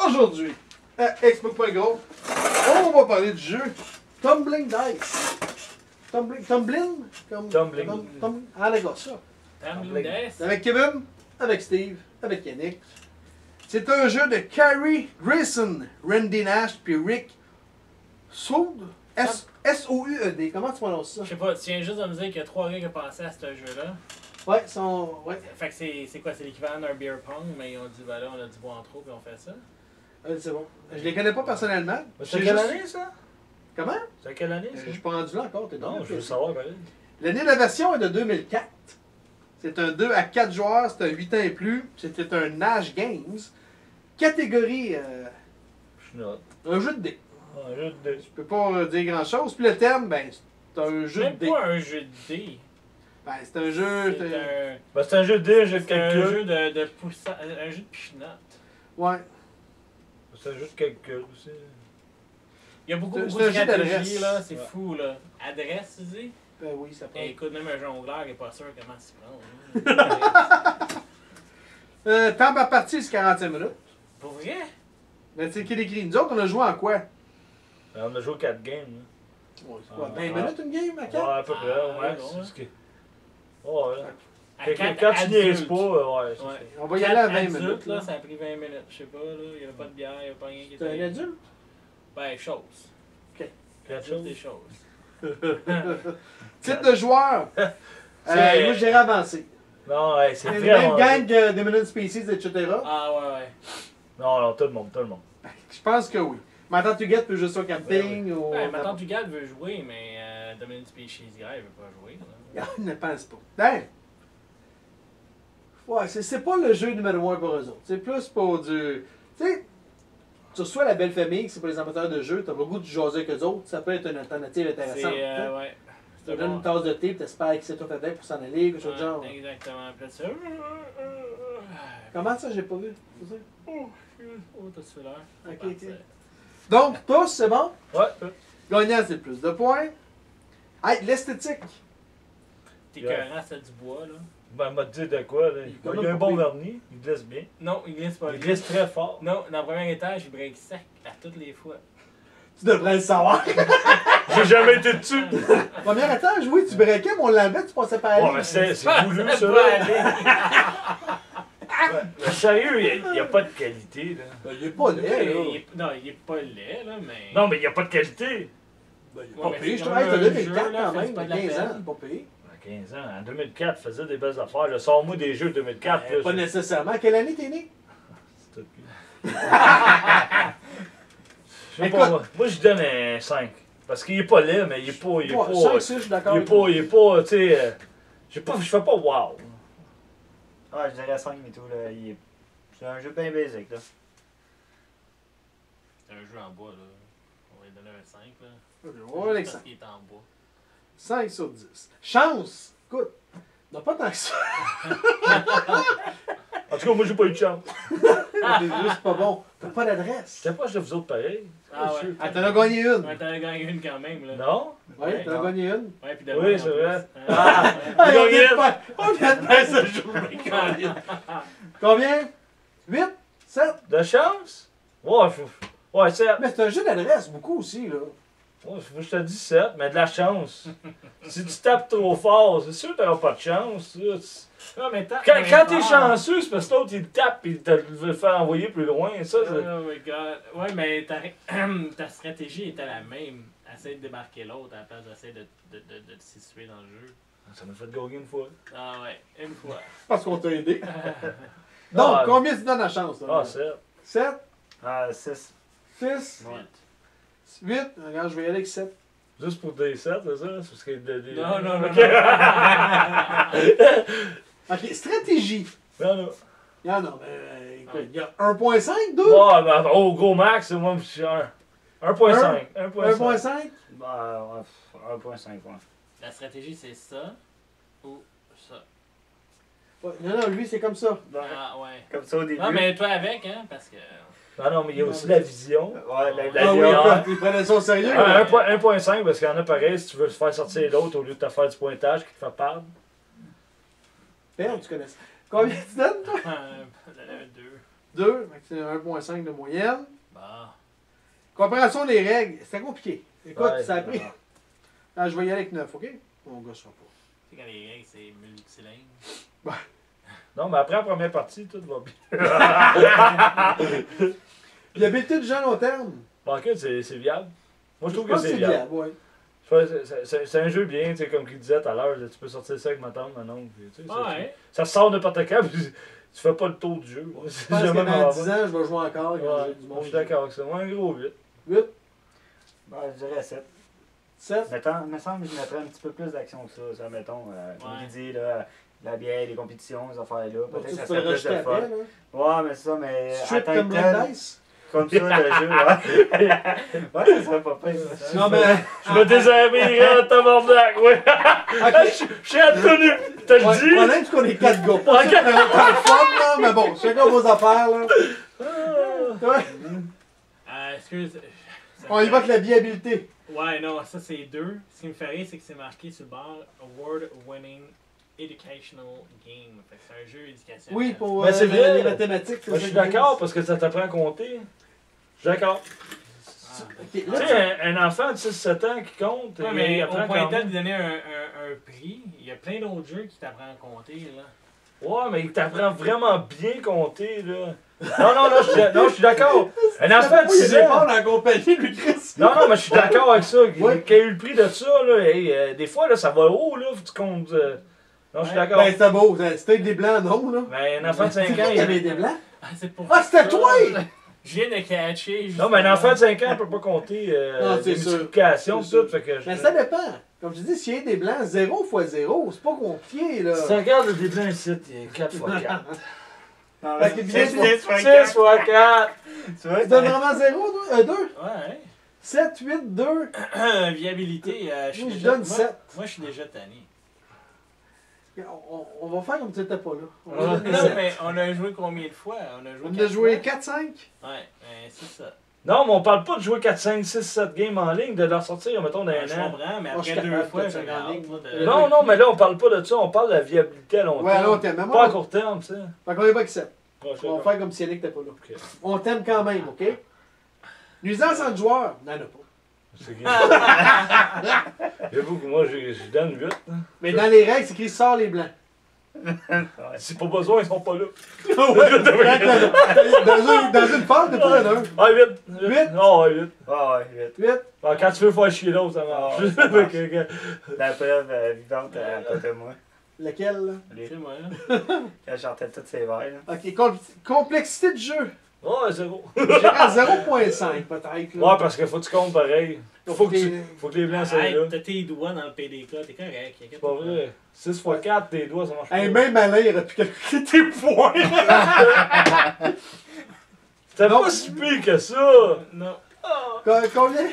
Aujourd'hui, à Expo.gros, on va parler du jeu Tumbling Dice. Tumbling? Ah, les gars, ça. Tumbling Dice. Avec Kevin, avec Steve, avec Yannick. C'est un jeu de Carrie Grayson, Randy Nash puis Rick Soud. S-O-U-E-D. Comment tu prononces ça? Je sais pas, tu viens juste de me dire qu'il y a 3 gars qui ont pensé à ce jeu-là. Ouais, ouais. Fait que c'est quoi? C'est l'équivalent d'un beer pong, mais ils ont dit, ben là, on a du bois en trop, puis on fait ça. C'est bon. Je les connais pas personnellement. C'est quelle année, ça? Comment? C'est quelle année, ça? Je suis pas rendu là encore. T'es Non, je veux savoir, pareil. L'année de la version est de 2004. C'est un 2 à 4 joueurs, c'est un 8 ans et plus. C'était un Nash Games. Catégorie... Je note. un jeu de dés. Un jeu de dés. Je peux pas dire grand chose. Puis le thème, ben, c'est un jeu de Même dés. pas un jeu de dés. Ben, c'est un jeu... Ben, c'est un jeu de dés, un jeu de C'est un calcul. jeu de poussage, un jeu de pichenote. Ouais. C'est un jeu de calcul aussi. Il y a beaucoup C'est de un jeu stratégies, d'adresse. là, c'est Ouais. fou, là. Adresse, tu dis? Ben oui, ça prend. Et écoute, même un jongleur n'est pas sûr comment s'y prendre. Hein. Temps par partie, c'est 45 minutes. Pour vrai? Mais c'est qui écrit. Nous autres, on a joué en quoi? On a joué 4 games. Ouais, c'est quoi, Ah, 20 minutes une game à Là. 4? Ouais, à peu près, Ah, ouais. ouais, C'est ouais. ce qui... Ouais. À quatre Quand tu niaises adultes. pas, ouais. c'est Ouais. ça. On va y aller à 20 Adultes, minutes. là, ça a pris 20 minutes. Je sais pas, là, il n'y avait pas de bière, il n'y avait pas rien qui C'est un était. adulte? Ben, chose. Quatre Toutes choses. des choses. Type de joueur. C'est- Moi, je dirais avancé. Non, ouais, c'est C'est le vraiment... même gang que Dominant Species, etc. Ah, ouais. Non, tout le monde. Je pense que oui. Ma tante Huguette peut jouer sur camping ou... Ouais, ma tante Huguette veut jouer, mais Dominic Species Guy, elle veut pas jouer. Là. Il ne pense pas. Ben, ouais, c'est pas le jeu numéro 1 pour eux autres. C'est plus pour du... Tu sais, tu reçois la belle famille, que c'est pour les amateurs de jeu, t'as pas le goût de jaser avec eux autres, ça peut être une alternative intéressante. C'est, hein. ouais. Tu te donnes une tasse de thé, puis t'espères que c'est toi fait pour s'en aller, quelque chose de genre. Exactement. Puis là, tu Comment ça, j'ai pas vu? C'est ça? Oh, t'as-tu fait l'heure? Ok, Faut ok. partir. Donc, tous, c'est bon? Ouais. Gagnant, c'est plus de points. Hey, l'esthétique. T'es cohérent, c'est du bois, là. Ben, m'a dit de quoi, là. Il y a un bon vernis, il glisse bien. Non, il glisse pas. Il glisse très fort. Non, dans le premier étage, il break sec à toutes les fois. Tu devrais le savoir. J'ai jamais été dessus. Premier étage, oui, tu breakais, mais on l'enlevait, tu passais par Ouais, là. mais c'est voulu, Ça ça, peut là. aller. Mais sérieux, il n'y a pas de qualité, là. Il est pas laid, là. Non, il est pas laid, là, mais. Non, mais il n'y a pas de qualité. Ben, il est Ouais, pas mais payé, c'est je quand travaille, même t'as un 2004 jeu, là, quand fait même, pas t'as de la 15 ans, peine. pas payé. À 15 ans, en 2004, faisait des belles affaires. Le sors-moi des jeux 2004. là, Pas nécessairement. Quelle année t'es né? c'est tout. Je sais pas, moi, je donne un 5. Parce qu'il est pas laid, mais il est pas. Il est pas. 5, 6, je suis d'accord. Il est pas, tu sais. Je fais pas wow. Ouais, je dirais 5 mais tout, là. C'est un jeu bien basic, là. C'est un jeu en bois, là. On va lui donner un 5, là. Ouais, Alex, Parce qu'il est en bois. 5 sur 10. Chance! Écoute, non pas tant que ça. En tout cas, moi, j'ai pas eu de chance. T'es juste pas bon. T'as pas d'adresse. J'étais proche de vous autres pareil. Ah ouais. Ah, t'en as gagné une. Ouais, t'en as gagné une quand même, là. Non? Ouais, t'en as gagné une. Ouais, puis Oui, c'est vrai. Ah, Ah, J'ai on gagné vient de une. faire- on vient de faire ce journée. Combien? 8? 7? De chance? Ouais, ouais, 7. Mais c'est un jeu d'adresse, beaucoup aussi, là. Ouais, je te dis 7, mais de la chance. Si tu tapes trop fort, c'est sûr que t'auras pas de chance. Là. non, mais t'as. Quand t'es chanceux, c'est parce que l'autre il te tape et il te le fait envoyer plus loin. Ça, Oh my god. Ouais, mais ta stratégie était la même. Essaye de démarquer l'autre à la place d'essayer de te situer dans le jeu. ça m'a fait gagner une fois. Ah ouais, une fois. Parce qu'on t'a aidé. Donc, Ah, combien tu donnes la chance, là? Ah, 7. 7? Ah, 6. 6? 8? Regarde, je vais y aller avec 7. Juste pour des 7, c'est ça? C'est parce que Non, non, non. Ok, stratégie. Non. Il y en a, mais écoute, il y a 1.5, 2? Ouais, ben, au gros max, moi, je suis 1. 1.5. 1.5? Bah, ouais, 1.5, ouais. La stratégie, c'est ça ou ça. Ouais, non, lui, c'est comme ça. Ah ouais. Comme ça au début. Non, mais toi avec, hein, parce que. Non, mais il y a aussi la vision. Ouais, la Ah oui, vision. écoute, il prenait ça au sérieux. Ah, 1.5 parce qu'il y en a pareil, si tu veux faire sortir l'autre au lieu de te faire du pointage qui te fait perdre. Merde, tu connais ça. Combien tu donnes, toi? J'en avais 2. 2, c'est 1.5 de moyenne. Bon. Compréhension des règles, c'était compliqué. Écoute, Ouais, ça a pris. Ah, je vais y aller avec 9, ok? Mon gars, sera pas. Tu sais, quand les règles, c'est multicylindre. Non, mais après la première partie, tout va bien. L'habileté du jeu à long terme. Bon, ok, c'est viable. Moi, je trouve que pense c'est viable. ouais. C'est un jeu bien, tu sais, comme il disait tout à l'heure, tu peux sortir ça avec ma tante, maintenant. Tu sais, Ouais. ça sort n'importe quand, puis tu fais pas le tour du jeu. Je pense que dans 10 ans, je vais jouer encore avec Ouais, du je monde. suis d'accord avec ça. Moi, un gros 8. 8, Bah, je dirais 7. 7. Mettons, me semble que je mettrais un petit peu plus d'action que ça. Ça mettons, comme il dit, là, la bière, les compétitions, les affaires-là. Peut-être que ça Tu peux serait le plus rajouter de après, fun. là. Ouais, mais ça, mais. Strip atteint comme tel- Black Dice. Comme ça, le jeu, ouais. Ouais, ça serait pas pire. ça. Non, mais. Je me déshabillerai en tabarnak, ouais. Je suis à tenue, je te le Ouais, dis. le problème, c'est qu'on est 4 gars. Pas sûr qu'on est autant de fun, là, mais bon, chacun vos affaires, là. Ouais. Excuse. On y va avec la viabilité. Ouais, non, ça c'est 2. Ce qui me fait rire, c'est que c'est marqué sur le bar Award-winning Educational Game. Fait que c'est un jeu éducationnel. Oui, pour Ben, c'est vrai. les mathématiques. c'est Moi, je ça suis qu'ils d'accord disent. parce que ça t'apprend à compter. Je suis d'accord. Ok, Tu là, sais, un enfant de 6-7 ans qui compte, Ouais, il mais au apprend point quand tel même. de donner un prix, il y a plein d'autres jeux qui t'apprennent à compter, là. Ouais, mais il t'apprend vraiment bien compter, là. Non, je suis d'accord. Un enfant de il 6 est ans. pas dans la compagnie, lui, Chris. Non, mais je suis d'accord avec ça. Ouais. Qui a eu le prix de ça, là, hey, des fois, là, ça va haut, là, faut que tu comptes. Non, je suis d'accord. Ben, c'était beau. C'était des blancs, non, là. Mais un enfant de 5 ans, Il y avait des blancs. Ah, c'est pour Ah, c'était ça. toi! Je viens de catcher. Non, mais un enfant de 5 ans ne peut pas compter Non, des c'est sûr. multiplications, C'est tout. sûr. Fait que Mais ça dépend. Comme je dis, s'il y a des blancs, 0 x 0, c'est pas compliqué, là. Si tu regardes des blancs ici, il y a 4 x 4. Non, Fait que mais bien, 6 c'est- fois 6 4. x 4. Tu vois, Tu donnes vraiment 0, 2? Ouais. 7, 8, 2. Viabilité, je suis Moi, je déjà... donne 7. Moi, je suis déjà tanné. On va faire comme si t'étais pas là. On va Ouais. donner Non, 7. mais on a joué combien de fois? On a joué On a quatre joué fois? 4-5. Ouais, ben, c'est ça. Non, mais on parle pas de jouer 4, 5, 6, 7 games en ligne, de leur sortir, mettons, dans Je un an. comprends, mais Moi, je après suis 2 capable fois, de j'ai faire en ligne, hâte, moi. de... Non, mais là, on parle pas de ça, on parle de la viabilité à long Ouais, à terme. long terme. Mais Pas moi, à court terme, tu sais. fait qu'on est pas avec 7. Ouais, je sais On va pas. faire comme si Yannick n'était pas là. Ok. On t'aime quand même, OK? Nuisance entre joueurs, n'en a pas. C'est gay. J'avoue que moi, je donne 8. Mais dans les règles, c'est écrit sort les blancs. Si pas besoin, ils sont pas là. Dans une phase, t'es pas un. Ah, 8. 8? Non, ouais, 8. Ah ouais, 8. 8. Ah, quand tu veux faire chier l'autre, ça marche. Ah, ça marche. Ok, ok. La preuve vivante à côté de moi. Lequel, là? C'est moi, là. Quand je sortais tous ces verres, là. OK, complexité de jeu. Ouais, 0. J'irais à 0.5 peut-être. là. Ouais, parce qu'il faut que tu comptes pareil. Faut que les blancs soient là. Arrête, t'as tes doigts dans le PDK, t'es correct. C'est pas vrai. 6 x 4, tes doigts, ça marche pas. Hey, même Alain, il aurait pu calculer tes points. C'était Non. pas si pire que ça. Non. Combien?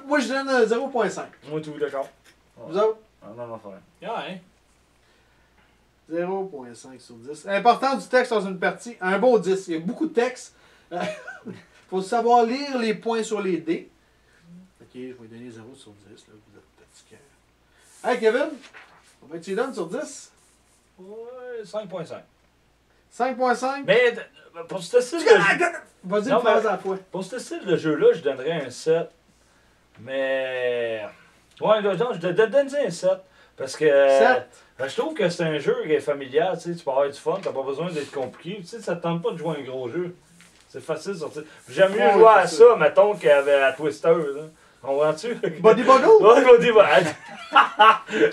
Moi, je donne 0.5. Moi, tout, d'accord. Vous autres? Ah, non, affaire. Ouais. 0.5 sur 10. Important du texte dans une partie. Un bon 10. Il y a beaucoup de texte. Il faut savoir lire les points sur les dés. Ok, je vais donner 0 sur 10. Là. Vous êtes petit cœur. Hey Kevin, combien tu lui donnes sur 10? Ouais, 5.5. 5.5? Mais pour ce style de jeu, Vas-y, Non, une phrase mais- à la fois. pour ce style de jeu-là, je donnerais un 7. Mais. Ouais, non, je donnerais un 7. Parce que. 7. Ben, je trouve que c'est un jeu qui est familial, tu sais, tu peux avoir du fun, t'as pas besoin d'être compliqué. Tu sais, ça te tente pas de jouer un gros jeu. C'est facile de sortir. J'aime mieux Ouais, jouer à c'est ça, mettons, qu'à Twister, là. Comprends-tu? Body Buggle? Ouais, Body Buggle.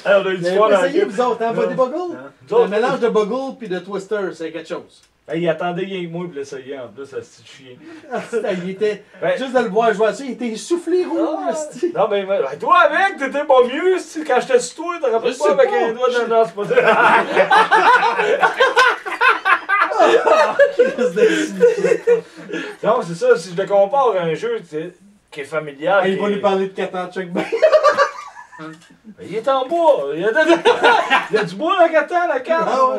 Alors, on a eu Vous du avez fun pas dans essayé, la vous autres, hein, Body Buggle? Hein? Nous Un autres, mélange de Buggle puis de Twister, c'est quelque chose. hey, il attendait rien que moi pour l'essayer en plus, ça c'est chien. Ah, il était, Ben- juste de le voir jouer à ça, il était essoufflé rouge. Ah, esti. non, mais toi avec, t'étais pas mieux. Si, quand j'étais sur toi, t'aurais Je pas sais avec pas. un doigt dans le c'est pas Qu'est-ce que c'est? Non, c'est ça, si je le compare à un jeu qui est familial. Ah, il qui va est- nous parler de Catan, check bien. Ben, il est en bois. Il y a du bois dans le Catan, la carte. Ah ouais.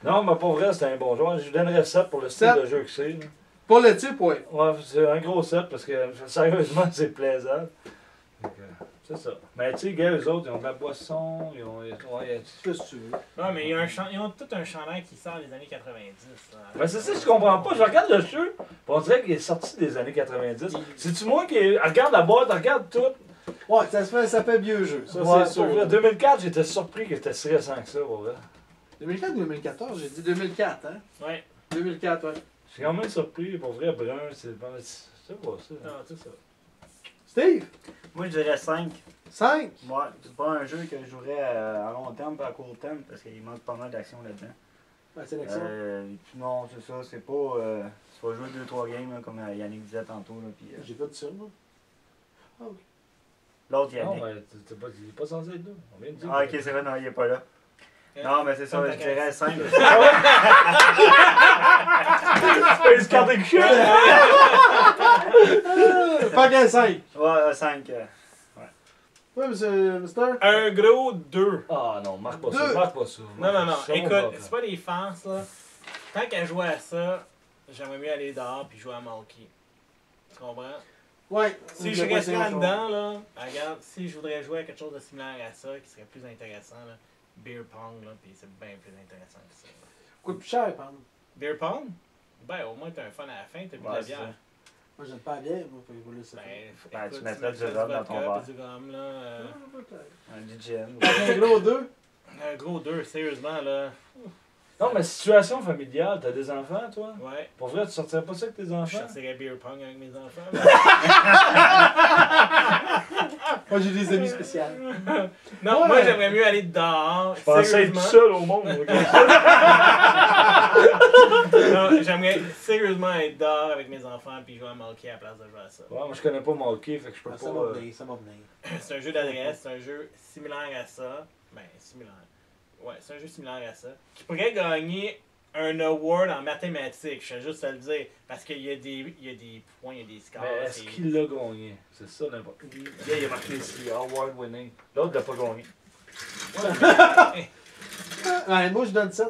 Non, mais pour vrai, c'est un bon joueur. Je lui donnerais 7 pour le style 7. de jeu que c'est. là. Pour le type, ouais. Ouais, c'est un gros 7 parce que sérieusement, c'est plaisant. Donc, C'est ça. Mais tu sais, gars, eux autres, ils ont de la boisson, ils ont. Ouais, Qu'est-ce que tu veux? Ouais, mais ils ont tout un chandail qui sort des années 90. Là. mais c'est ça, je comprends pas. Je regarde le jeu, pis on dirait qu'il est sorti des années 90. C'est-tu moi qui regarde la boîte, regarde tout? Ouais, ça fait vieux jeu. Ça, Ouais, c'est sûr. pour vrai, 2004, j'étais surpris que c'était si récent que ça, pour vrai. 2004 ou 2014? J'ai dit 2004, hein? Ouais. 2004, ouais. Je suis quand même surpris, pour vrai, brun, c'est pas ça. Non, c'est ça. Steve? Moi, je dirais 5. 5? Ouais, c'est pas un jeu que je jouerais à long terme, pas à court terme, parce qu'il manque pas mal d'action là-dedans. La sélection. Non, c'est ça, c'est pas. Tu vas jouer 2-3 games, là, comme Yannick disait tantôt. Là, puis, J'ai pas dit ça, moi. Ah, ok. l'autre Non, Yannick. mais il est pas censé être là. On vient de dire. Ah, ok, c'est vrai, non, il est pas là. Non, mais c'est ça, je dirais 5. Il se carte de cul! Pas qu'un 5. Ouais, 5. Ouais, monsieur Mister? Un gros 2. Ah non, marque pas Deux. ça, marque pas ça. Non, non, non. C'est mon Écoute, problème. c'est pas des farces, là. Tant qu'à jouer à ça, j'aimerais mieux aller dehors puis jouer à Malky. Tu comprends? Ouais. Si je restais là-dedans, là, regarde, si je voudrais jouer à quelque chose de similaire à ça, qui serait plus intéressant, là, Beer Pong, là, puis c'est bien plus intéressant que ça. Coûte plus cher, pardon. Beer Pong? Ben, au moins, t'as un fun à la fin, t'as plus de la Ouais, c'est bière. ça. Moi, j'aime pas la bière, moi, faut évoluer ça. Ben, Ben, écoute, tu mettrais du rhum dans ton vodka verre. puis du rhum, là. Un DJM. Un gros 2. Un gros 2, sérieusement, là. Non, mais situation familiale, t'as des enfants, toi? Ouais. Pour vrai, tu sortirais pas ça avec tes Je enfants? sortirais Beer Pong avec mes enfants. Moi, j'ai des amis spéciaux. Non, Ouais. moi, j'aimerais mieux aller dehors. Je pensais être sérieusement. tout seul au monde. ok? Non, j'aimerais sérieusement être dehors avec mes enfants puis jouer à Malky à la place de jouer à ça. Ouais, moi je connais pas Malky, fait que je peux Ah, pas. ça va venir, ça va venir. C'est un jeu d'adresse, c'est un jeu similaire à ça. Ben, similaire. Ouais, c'est un jeu similaire à ça. Qui pourrait gagner un award en mathématiques, je vais juste te le dire. Parce qu'il y a des points, il y a des scores. Mais est-ce qu'il l'a gagné? C'est ça n'importe qui. Il a marqué ici, award winning. L'autre l'a pas gagné. Ouais, moi, je donne 7.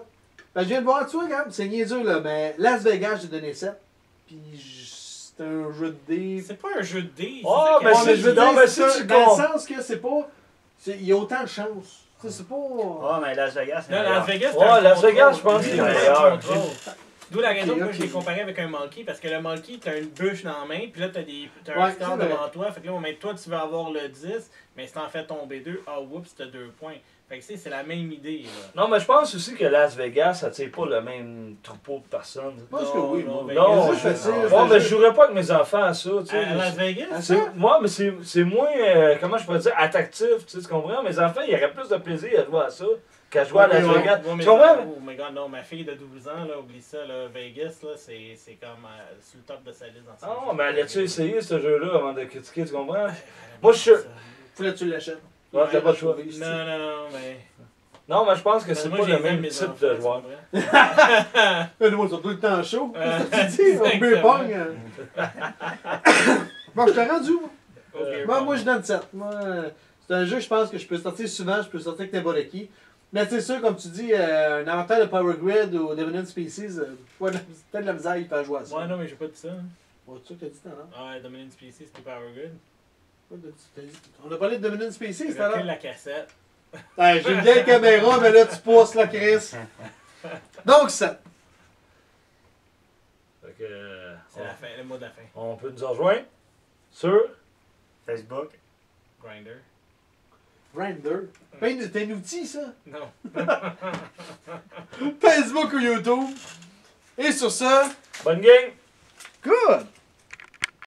Ben, je viens de voir, tu vois, regarde, c'est niaiseux, là, mais Las Vegas, j'ai donné 7. Puis, c'est un jeu de dés. C'est pas un jeu de dés. Oh, ça qui mais est- Ouais, c'est- je veux non, dire, mais c'est si ça, tu dans comptes. le sens que c'est pas. Il y a autant de chance. Tu sais, c'est pas. Ouais, mais Las Vegas, c'est Non, meilleur. Las Vegas, c'est Ouais, un Las contrôle. Vegas, je pense que c'est C'est un meilleur. contrôle. D'où la raison Ok, pourquoi ok. je l'ai comparé avec un Malky, parce que le Malky, t'as une bûche dans la main, puis là, t'as Ouais, un score c'est vrai. devant toi. Fait que là, au moment où toi, tu veux avoir le 10, mais si t'en fais tomber 2, ah, oups, t'as 2 points. Fait que c'est la même idée, là. Non, mais je pense aussi que Las Vegas, ça tire pas le même troupeau de personnes. Je pense que oui, moi. Non, Non, C'est facile. Ouais, mais je jouerais pas avec mes enfants à ça, tu sais. À Las Vegas? Ah, C'est- ça? Moi, mais c'est moins, comment je pourrais dire, attractif, tu comprends? Mes enfants, ils auraient plus de plaisir à jouer à ça qu'à jouer à Las Ouais, Vegas. Ouais, mais Tu comprends? oh my god, non, ma fille de 12 ans, là, oublie ça, là, Vegas, là, c'est comme sur le top de sa liste dans sa Non, mais allais-tu essayer ce jeu-là avant de critiquer, tu comprends? Moi, Moi, je suis- Faut que tu l'achètes. Ouais, t'as pas le choix. Non, non, non, mais. Non, mais je pense que c'est Moi, pas je le les aime, même mes type enfants, de tu joueur. comprends? Nous, ils sont tout le temps chauds. Euh, Tu dis, on beer pong. Bon, je t'ai rendu où? Moi, je donne 7. Moi, c'est un jeu, je pense que je peux sortir souvent, je peux sortir avec n'importe qui. Mais c'est sûr, comme tu dis, un inventaire de Power Grid ou Dominant Species, ouais, peut-être de la misère, il peut jouer à ça. Ouais, non, mais j'ai pas dit ça. Ouais, c'est ça que t'as dit tout à l'heure. Ouais, Dominant Species, c'était Power Good. Ouais, t'as dit- On a parlé de Dominant Species tout à Recule l'heure. la cassette. Ouais, j'ai une vieille caméra, mais là, tu pousses la Chris. Donc, 7. Fait que, C'est la fin, le mot de la fin. on peut nous rejoindre sur. Facebook. Grinder. Grinder. C'est un outil, ça. Non. Facebook ou YouTube. Et sur ça, Bonne game! good!